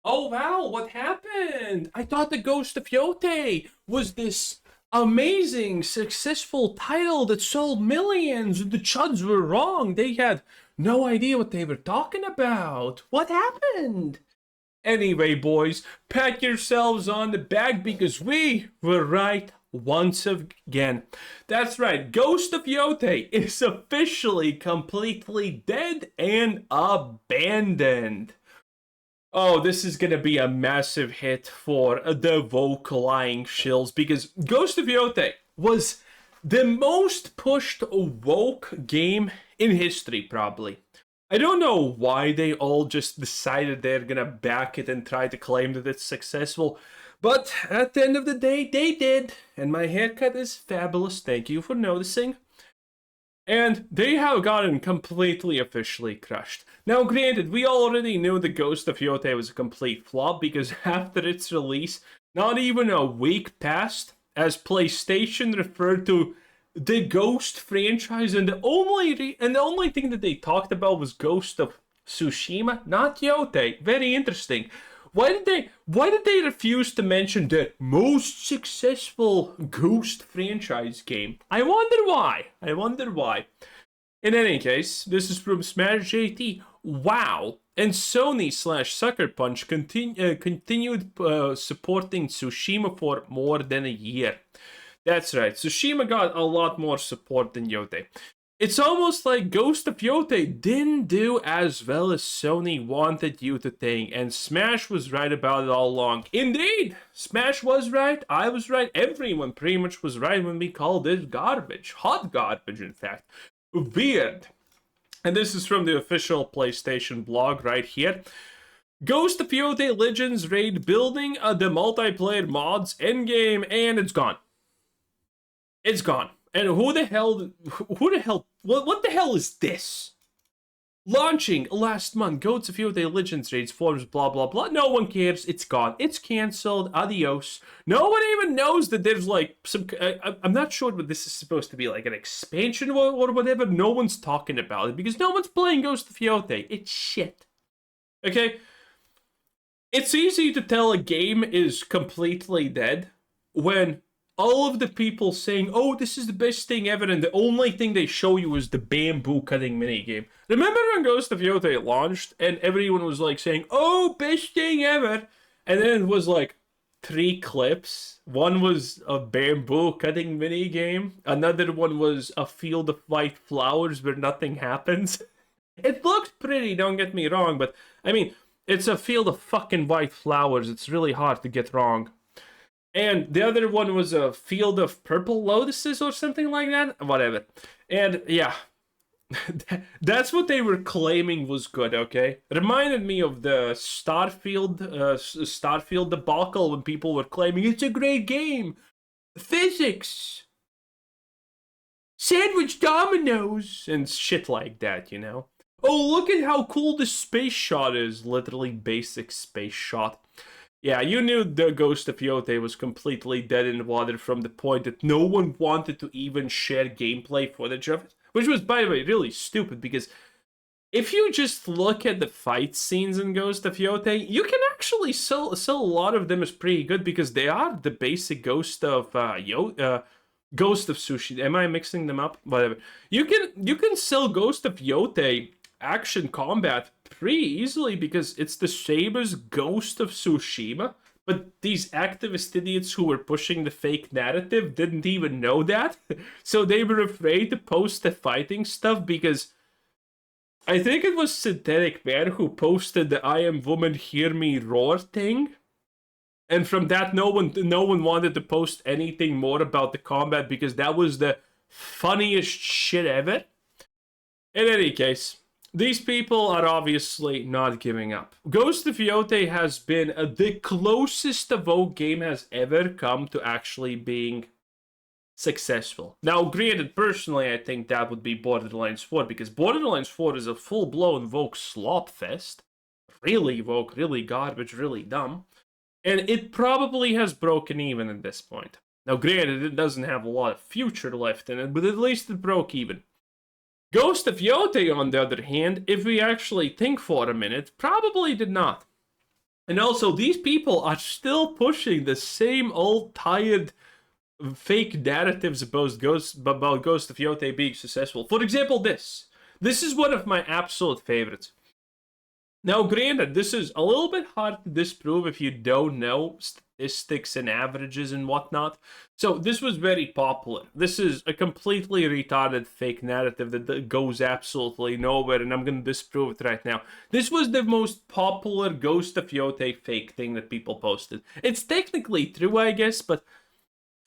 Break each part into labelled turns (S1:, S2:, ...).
S1: Oh wow, what happened? I thought the Ghost of Yotei was this amazing, successful title that sold millions. The chuds were wrong. They had no idea what they were talking about. What happened? Anyway, boys, pat yourselves on the back because we were right once again. That's right, Ghost of Yotei is officially completely dead and abandoned. Oh, this is gonna be a massive hit for the vocalizing shills because Ghost of Yotei was the most pushed woke game in history, probably. I don't know why they all just decided they're gonna back it and try to claim that it's successful, but at the end of the day, they did, and my haircut is fabulous, thank you for noticing. And they have gotten completely officially crushed. Now granted, we already knew the Ghost of Yotei was a complete flop because after its release, not even a week passed as PlayStation referred to the Ghost franchise, and the only thing that they talked about was Ghost of Tsushima, not Yotei. Very interesting. Why did they refuse to mention the most successful Ghost franchise game? I wonder why. In any case, this is from Smash JT. Wow. And Sony / Sucker Punch continued supporting Tsushima for more than a year. That's right, Tsushima got a lot more support than Yotei. It's almost like Ghost of Yotei didn't do as well as Sony wanted you to think, and Smash was right about it all along. Indeed, Smash was right, I was right, everyone pretty much was right when we called this garbage. Hot garbage, in fact. Weird. And this is from the official PlayStation blog right here. Ghost of Yotei Legends raid building the multiplayer mods endgame, and it's gone. It's gone. And what the hell is this? Launching last month, Ghost of Yotei Legends raids, forms, blah, blah, blah. No one cares. It's gone. It's cancelled. Adios. No one even knows that there's like some... I'm not sure what this is supposed to be, like an expansion or whatever. No one's talking about it because no one's playing Ghost of Yotei. It's shit. Okay? It's easy to tell a game is completely dead when all of the people saying, oh, this is the best thing ever, and the only thing they show you is the bamboo cutting minigame. Remember when Ghost of Yotei launched, and everyone was like saying, oh, best thing ever, and then it was like 3 clips. One was a bamboo cutting minigame, another one was a field of white flowers where nothing happens. It looked pretty, don't get me wrong, but, I mean, it's a field of fucking white flowers. It's really hard to get wrong. And the other one was a field of purple lotuses or something like that. Whatever. And yeah, that's what they were claiming was good, okay? It reminded me of the Starfield debacle when people were claiming it's a great game. Physics. Sandwich dominoes. And shit like that, you know? Oh, look at how cool this space shot is. Literally basic space shot. Yeah, you knew the Ghost of Yotei was completely dead in the water from the point that no one wanted to even share gameplay footage of it. Which was, by the way, really stupid because if you just look at the fight scenes in Ghost of Yotei, you can actually sell a lot of them as pretty good because they are the basic Ghost of Ghost of Sushi. Am I mixing them up? Whatever. You can sell Ghost of Yotei action combat pretty easily because it's the same as Ghost of Tsushima, but these activist idiots who were pushing the fake narrative didn't even know that, so they were afraid to post the fighting stuff because I think it was Synthetic Man who posted the I am woman hear me roar thing, and from that no one wanted to post anything more about the combat because that was the funniest shit ever. In any case, these people are obviously not giving up. Ghost of Yotei has been the closest a Vogue game has ever come to actually being successful. Now, granted, personally, I think that would be Borderlands 4, because Borderlands 4 is a full-blown Vogue slop fest. Really Vogue, really garbage, really dumb. And it probably has broken even at this point. Now, granted, it doesn't have a lot of future left in it, but at least it broke even. Ghost of Yotei, on the other hand, if we actually think for a minute, probably did not. And also, these people are still pushing the same old tired fake narratives about Ghost of Yotei being successful. For example, this. This is one of my absolute favorites. Now, granted, this is a little bit hard to disprove if you don't know statistics and averages and whatnot. So, this was very popular. This is a completely retarded fake narrative that goes absolutely nowhere, and I'm going to disprove it right now. This was the most popular Ghost of Yotei fake thing that people posted. It's technically true, I guess, but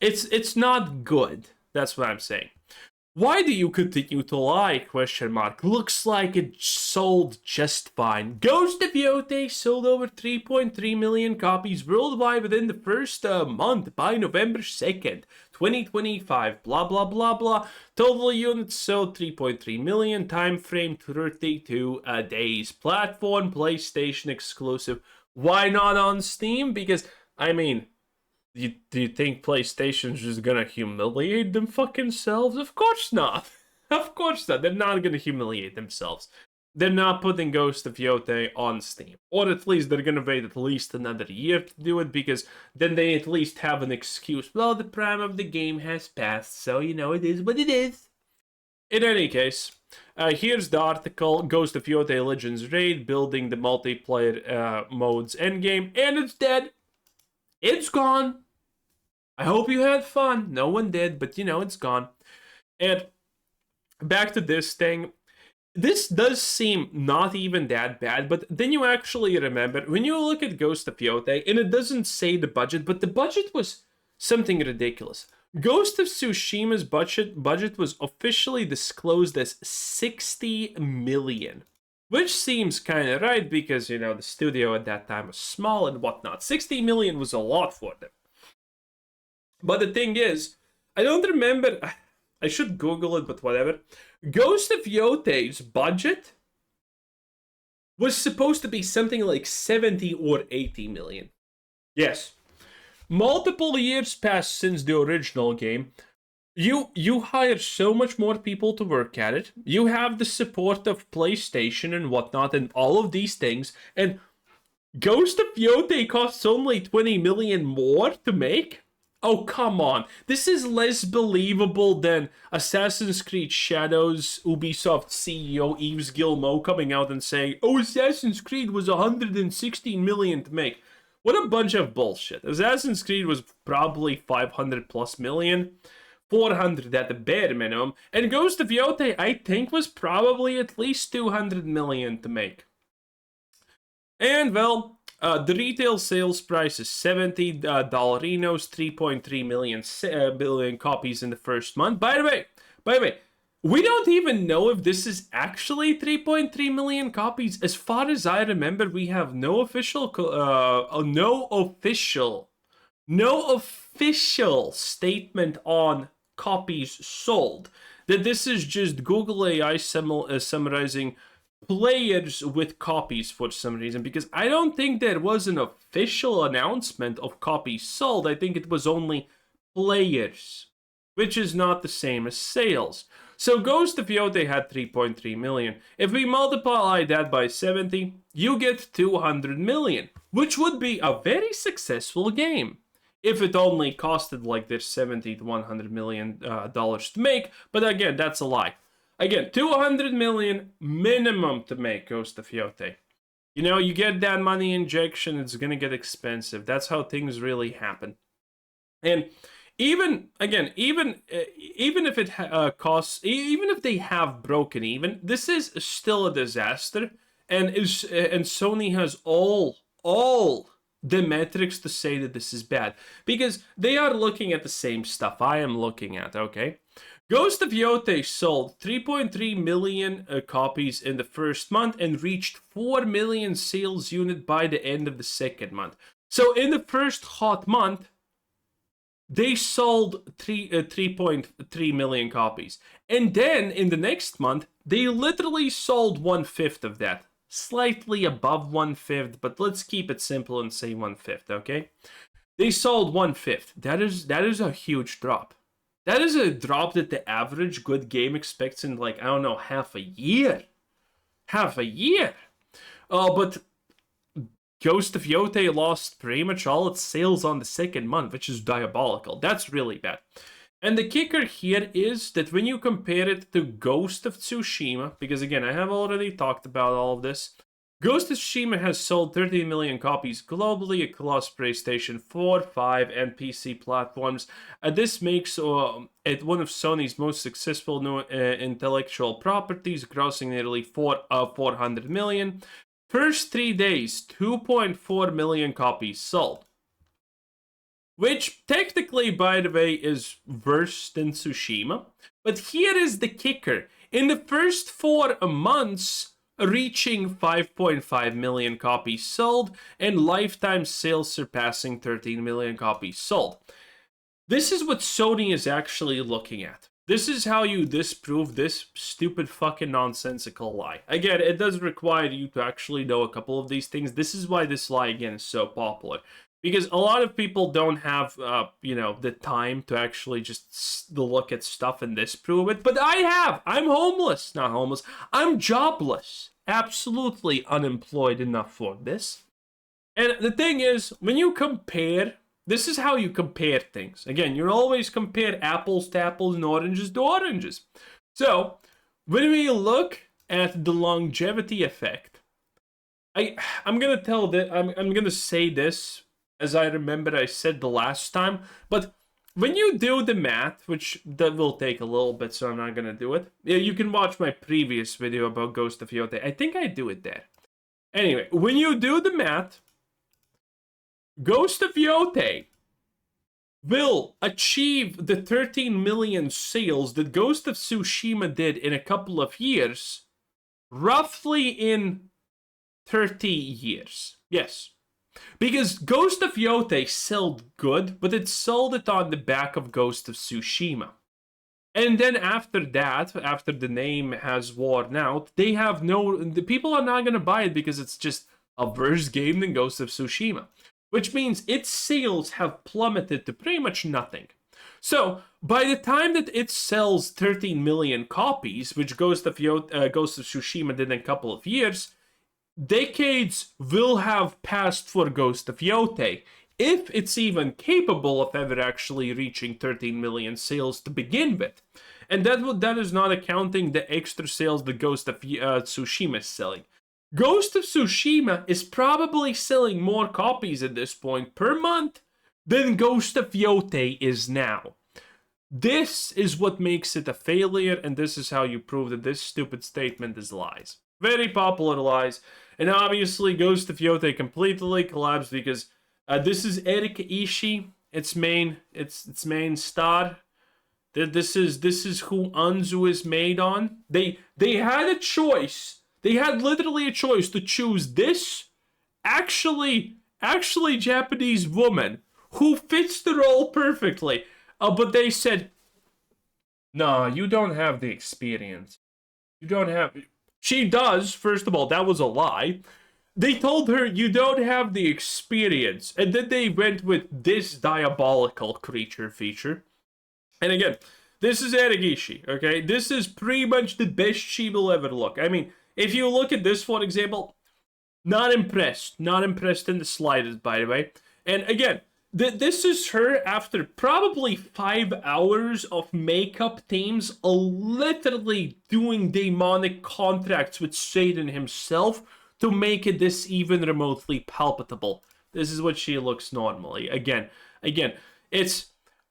S1: it's not good. That's what I'm saying. Why do you continue to lie? Question mark. Looks like it sold just fine. Ghost of Yotei sold over 3.3 million copies worldwide within the first month by November 2nd, 2025. Blah, blah, blah, blah. Total units sold 3.3 million. Time frame 32 days. Platform PlayStation exclusive. Why not on Steam? Because, I mean, do you think PlayStation's just gonna humiliate them fucking selves? Of course not. Of course not. They're not gonna humiliate themselves. They're not putting Ghost of Yotei on Steam. Or at least they're gonna wait at least another year to do it, because then they at least have an excuse. Well, the prime of the game has passed, so you know it is what it is. In any case, here's the article. Ghost of Yotei Legends Raid, building the multiplayer modes endgame, and it's dead. It's gone. I hope you had fun. No one did, but you know, it's gone. And back to this thing. This does seem not even that bad, but then you actually remember, when you look at Ghost of Yotei, and it doesn't say the budget, but the budget was something ridiculous. Ghost of Tsushima's budget was officially disclosed as 60 million. Which seems kind of right, because, you know, the studio at that time was small and whatnot. 60 million was a lot for them. But the thing is, I don't remember, I should Google it, but whatever. Ghost of Yotei's budget was supposed to be something like 70 or 80 million. Yes. Multiple years passed since the original game. You hire so much more people to work at it. You have the support of PlayStation and whatnot and all of these things. And Ghost of Yotei costs only 20 million more to make? Oh, come on. This is less believable than Assassin's Creed Shadows Ubisoft CEO Yves Guillemot coming out and saying, oh, Assassin's Creed was 116 million to make. What a bunch of bullshit. Assassin's Creed was probably 500 plus million. 400 at the bare minimum. And Ghost of Yotei, I think, was probably at least 200 million to make. And, well, the retail sales price is $70 Dollarinos, 3.3 billion copies in the first month. By the way, we don't even know if this is actually 3.3 million copies. As far as I remember, we have no official statement on copies sold. That this is just Google AI summarizing players with copies for some reason, because I don't think there was an official announcement of copies sold. I think it was only players, which is not the same as sales. So Ghost of Yotei had 3.3 million. If we multiply that by 70, you get 200 million, which would be a very successful game if it only costed like this 70 to 100 million dollars to make. But again, that's a lie. Again, 200 million minimum to make Ghost of Yotei. You know, you get that money injection, it's gonna get expensive. That's how things really happen. And even if it costs, even if they have broken even, this is still a disaster. And Sony has all the metrics to say that this is bad, because they are looking at the same stuff I am looking at. Okay. Ghost of Yotei sold 3.3 million copies in the first month and reached 4 million sales unit by the end of the second month. So in the first hot month, they sold 3.3 million copies. And then in the next month, they literally sold 1/5 of that. Slightly above 1/5, but let's keep it simple and say 1/5, okay? They sold 1/5. That is a huge drop. That is a drop that the average good game expects in, like, I don't know, half a year. But Ghost of Yotei lost pretty much all its sales on the second month, which is diabolical. That's really bad. And the kicker here is that when you compare it to Ghost of Tsushima, because again, I have already talked about all of this, Ghost of Tsushima has sold 13 million copies globally across PlayStation 4, 5, and PC platforms. This makes it one of Sony's most successful new intellectual properties, grossing nearly 400 million. First 3 days, 2.4 million copies sold. Which technically, by the way, is worse than Tsushima. But here is the kicker. In the first 4 months, reaching 5.5 million copies sold, and lifetime sales surpassing 13 million copies sold. This is what Sony is actually looking at. This is how you disprove this stupid fucking nonsensical lie. Again, it does require you to actually know a couple of these things. This is why this lie, again, is so popular. Because a lot of people don't have, the time to actually just look at stuff and disprove it. But I have. I'm homeless. Not homeless. I'm jobless. Absolutely unemployed enough for this. And the thing is, when you compare, this is how you compare things. Again, you always compare apples to apples and oranges to oranges. So, when we look at the longevity effect, I'm gonna say this as I remember I said the last time, but when you do the math, which that will take a little bit, so I'm not gonna do it. You can watch my previous video about Ghost of Yotei. I think I do it there. Anyway, when you do the math, Ghost of Yotei will achieve the 13 million sales that Ghost of Tsushima did in a couple of years, roughly in 30 years. Yes. Because Ghost of Yotei sold good, but it sold it on the back of Ghost of Tsushima. And then after that, after the name has worn out, the people are not going to buy it because it's just a worse game than Ghost of Tsushima. Which means its sales have plummeted to pretty much nothing. So, by the time that it sells 13 million copies, which Ghost of Tsushima did in a couple of years, decades will have passed for Ghost of Yotei, if it's even capable of ever actually reaching 13 million sales to begin with. And that is not accounting the extra sales the Ghost of Tsushima is selling. Ghost of Tsushima is probably selling more copies at this point per month than Ghost of Yotei is now. This is what makes it a failure, and this is how you prove that this stupid statement is lies. Very popular lies. And obviously, Ghost of Yotei completely collapsed because this is Eric Ishii, its main star. This is who Anzu is made on. They had a choice. They had literally a choice to choose this actually Japanese woman who fits the role perfectly. But they said, "No, you don't have the experience. You don't have." She does, first of all, that was a lie. They told her, "You don't have the experience." And then they went with this diabolical creature feature. And again, this is Erigishi, okay? This is pretty much the best she will ever look. I mean, if you look at this, for example, not impressed. Not impressed in the slightest, by the way. And again, this is her after probably 5 hours of makeup teams literally doing demonic contracts with Satan himself to make it this even remotely palpable. This is what she looks normally. Again, it's...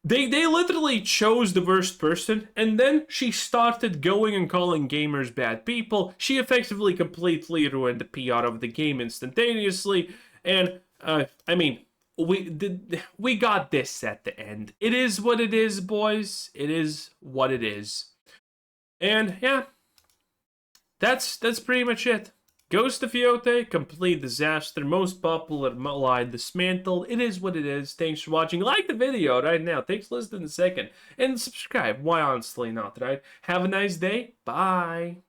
S1: They literally chose the worst person, and then she started going and calling gamers bad people. She effectively completely ruined the PR of the game instantaneously, and, I mean... We got this at the end. It is what it is, boys. It is what it is. And yeah, that's pretty much it. Ghost of Yotei, complete disaster, most popular lie dismantled. It is what it is. Thanks for watching. Like the video right now. Takes less than a second. And subscribe. Why honestly not, right? Have a nice day. Bye.